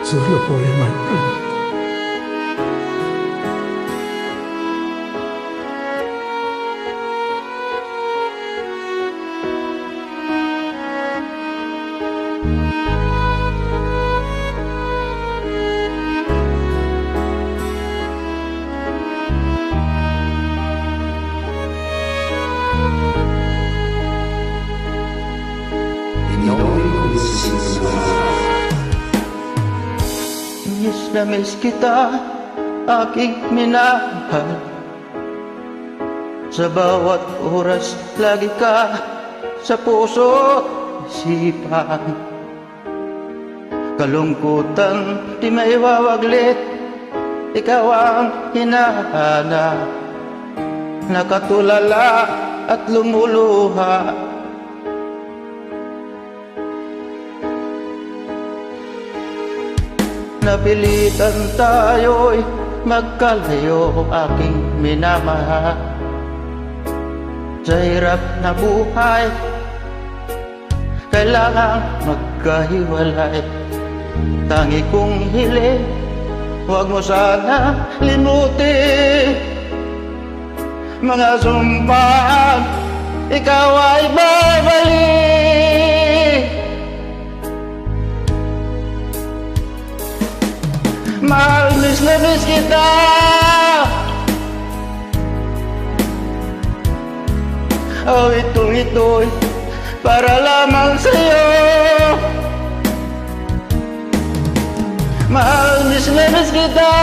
Solo por amarte. Miss na miss kita, aking minahal. Sa bawat oras, lagi ka sa puso, isipan. Kalungkutan, di may wawaglit, ikaw ang hinahanap. Nakatulala at lumuluha. Napilitan tayo'y magkalayo, aking minamahal. Sa hirap na buhay, kailangang magkahiwalay. Tangi kong hiling, huwag mo sana limutin mga sumpaan, ikaw ay babalik. Mahal, miss na miss kita. Awit kong ito'y para lamang sa'yo. Mahal, miss na miss kita.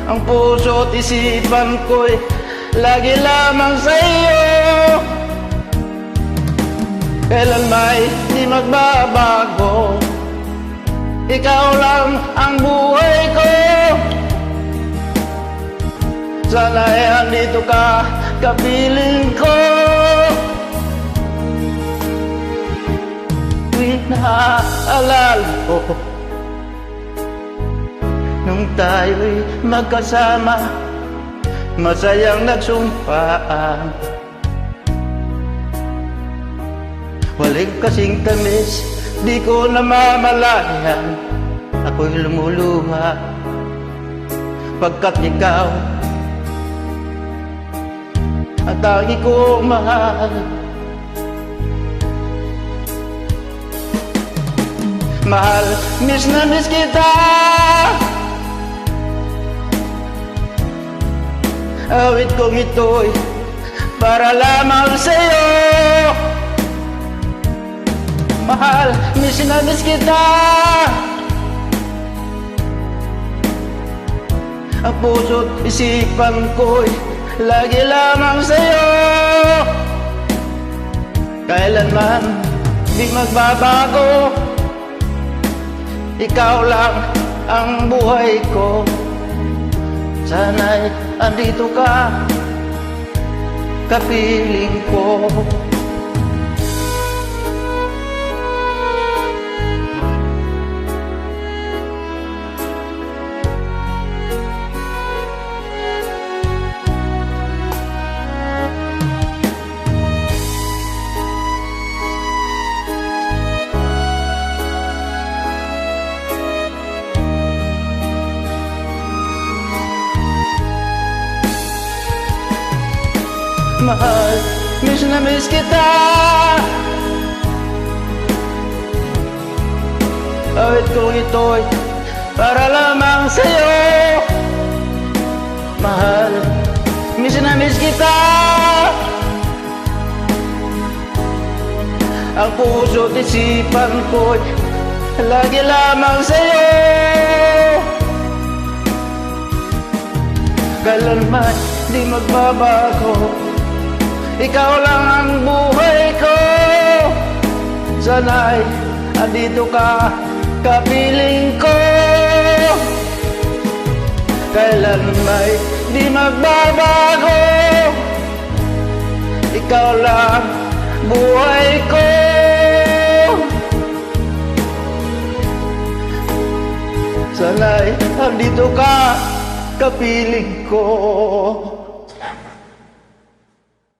Ang puso't isipan ko'y lagi lamang sa'yo. Kailan may di magbabago, ikaw lang ang buhay ko. Sana'y andito ka, kapiling ko. Tuwing naaalala ko nung tayo'y magkasama, masayang nagsumpaan. Walang kasing tamis, di ko namamalayan. Ako'y lumuluha pagkat ikaw ang tangi kong mahal. Mahal, miss na miss kita. Awit kong ito'y para lamang sa'yo. Mahal, miss na miss kita. Ang puso't isipan ko'y lagi lamang sa'yo. Kailanman di magbabago, ikaw lang ang buhay ko. Sana'y andito ka, kapiling ko. Mahal, miss na miss kita. Awit kong ito'y para lamang sa'yo. Mahal, miss na miss kita. Ang puso't isipan ko'y lagi lamang sa'yo. Kailanman di magbabago, ikaw lang ang buhay ko. Sana'y andito ka, kapiling ko. Kailan may di magbabago, ikaw lang buhay ko. Sana'y andito ka, kapiling ko.